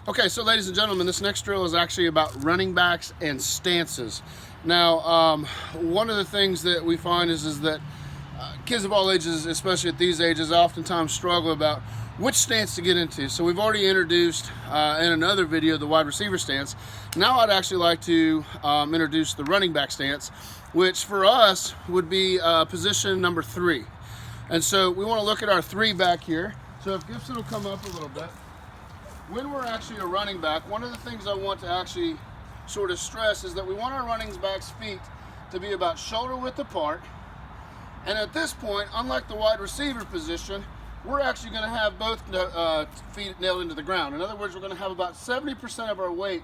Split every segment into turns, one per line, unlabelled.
Okay, so ladies and gentlemen, this next drill is actually about running backs and stances. Now, one of the things that we find is that kids of all ages, especially at these ages, oftentimes struggle about which stance to get into. So we've already introduced in another video the wide receiver stance. Now I'd actually like to introduce the running back stance, which for us would be position number 3. And so we want to look at our 3 back here. So if Gibson will come up a little bit. When we're actually a running back, one of the things I want to actually sort of stress is that we want our running back's feet to be about shoulder width apart. And at this point, unlike the wide receiver position, we're actually going to have both feet nailed into the ground. In other words, we're going to have about 70% of our weight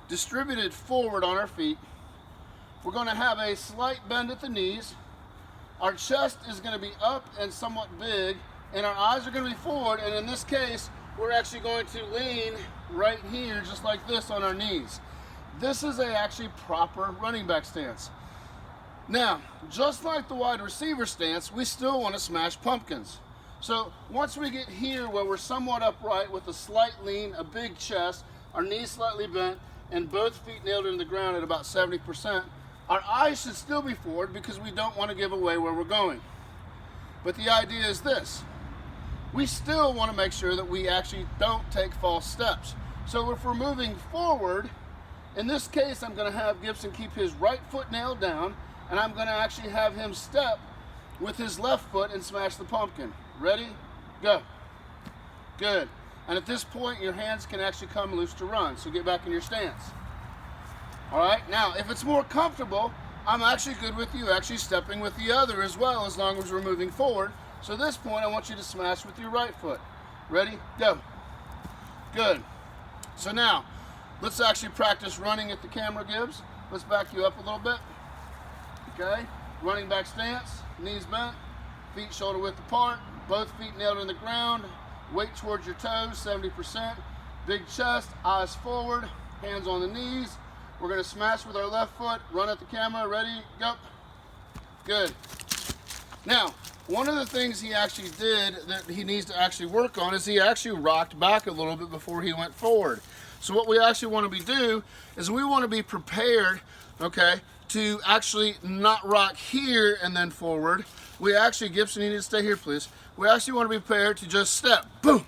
distributed forward on our feet. We're going to have a slight bend at the knees. Our chest is going to be up and somewhat big, and our eyes are going to be forward, and in this case, we're actually going to lean right here, just like this, on our knees. This is a actually proper running back stance. Now, just like the wide receiver stance, we still want to smash pumpkins. So once we get here where we're somewhat upright with a slight lean, a big chest, our knees slightly bent, and both feet nailed into the ground at about 70%, our eyes should still be forward because we don't want to give away where we're going. But the idea is this. We still want to make sure that we actually don't take false steps. So if we're moving forward, in this case, I'm going to have Gibson keep his right foot nailed down, and I'm going to actually have him step with his left foot and smash the pumpkin. Ready? Go. Good. And at this point, your hands can actually come loose to run. So get back in your stance. All right. Now, if it's more comfortable, I'm actually good with you actually stepping with the other as well, as long as we're moving forward. So at this point, I want you to smash with your right foot. Ready? Go. Good. So now, let's actually practice running at the camera, Gibbs. Let's back you up a little bit. Okay. Running back stance, knees bent, feet shoulder width apart, both feet nailed in the ground, weight towards your toes, 70%. Big chest, eyes forward, hands on the knees. We're going to smash with our left foot, run at the camera. Ready? Go. Good. Now, one of the things he actually did that he needs to actually work on is he actually rocked back a little bit before he went forward. So what we actually want to do is we want to be prepared, okay, to actually not rock here and then forward. We actually, Gibson, you need to stay here, please. We actually want to be prepared to just step, boom,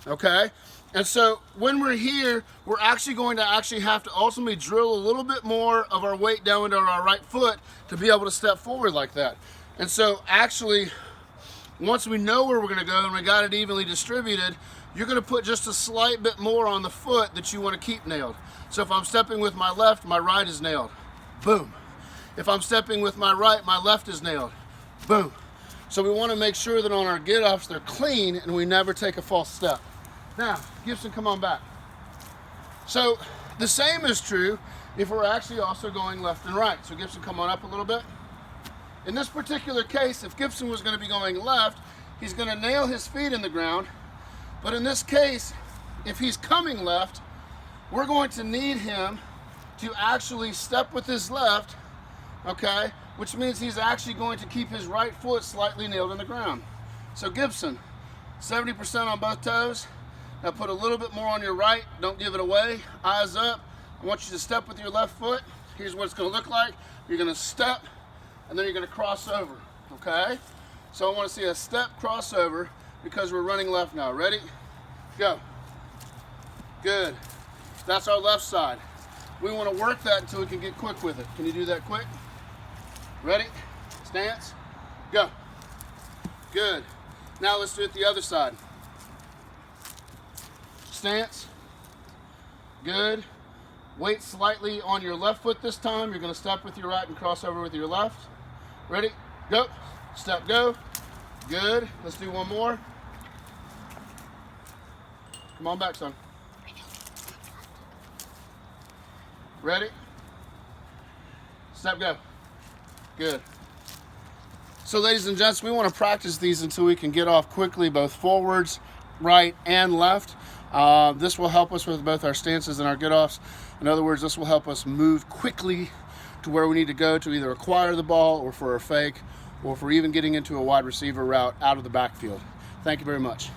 okay? And so when we're here, we're actually going to have to ultimately drill a little bit more of our weight down into our right foot to be able to step forward like that. And so actually, once we know where we're going to go and we got it evenly distributed, you're going to put just a slight bit more on the foot that you want to keep nailed. So if I'm stepping with my left, my right is nailed. Boom. If I'm stepping with my right, my left is nailed. Boom. So we want to make sure that on our get-offs, they're clean and we never take a false step. Now, Gibson, come on back. So the same is true if we're actually also going left and right. So Gibson, come on up a little bit. In this particular case, if Gibson was going to be going left, he's going to nail his feet in the ground. But in this case, if he's coming left, we're going to need him to actually step with his left, okay, which means he's actually going to keep his right foot slightly nailed in the ground. So Gibson, 70% on both toes. Now put a little bit more on your right. Don't give it away. Eyes up. I want you to step with your left foot. Here's what it's going to look like. You're going to step, and then you're going to cross over, okay? So I want to see a step crossover because we're running left now. Ready? Go. Good. That's our left side. We want to work that until we can get quick with it. Can you do that quick? Ready? Stance. Go. Good. Now let's do it the other side. Stance. Good. Weight slightly on your left foot this time. You're going to step with your right and cross over with your left. Ready? Go. Step, go. Good. Let's do one more. Come on back, son. Ready? Step, go. Good. So ladies and gents, we want to practice these until we can get off quickly, both forwards, right, and left. This will help us with both our stances and our get-offs. In other words, this will help us move quickly to where we need to go to either acquire the ball or for a fake or for even getting into a wide receiver route out of the backfield. Thank you very much.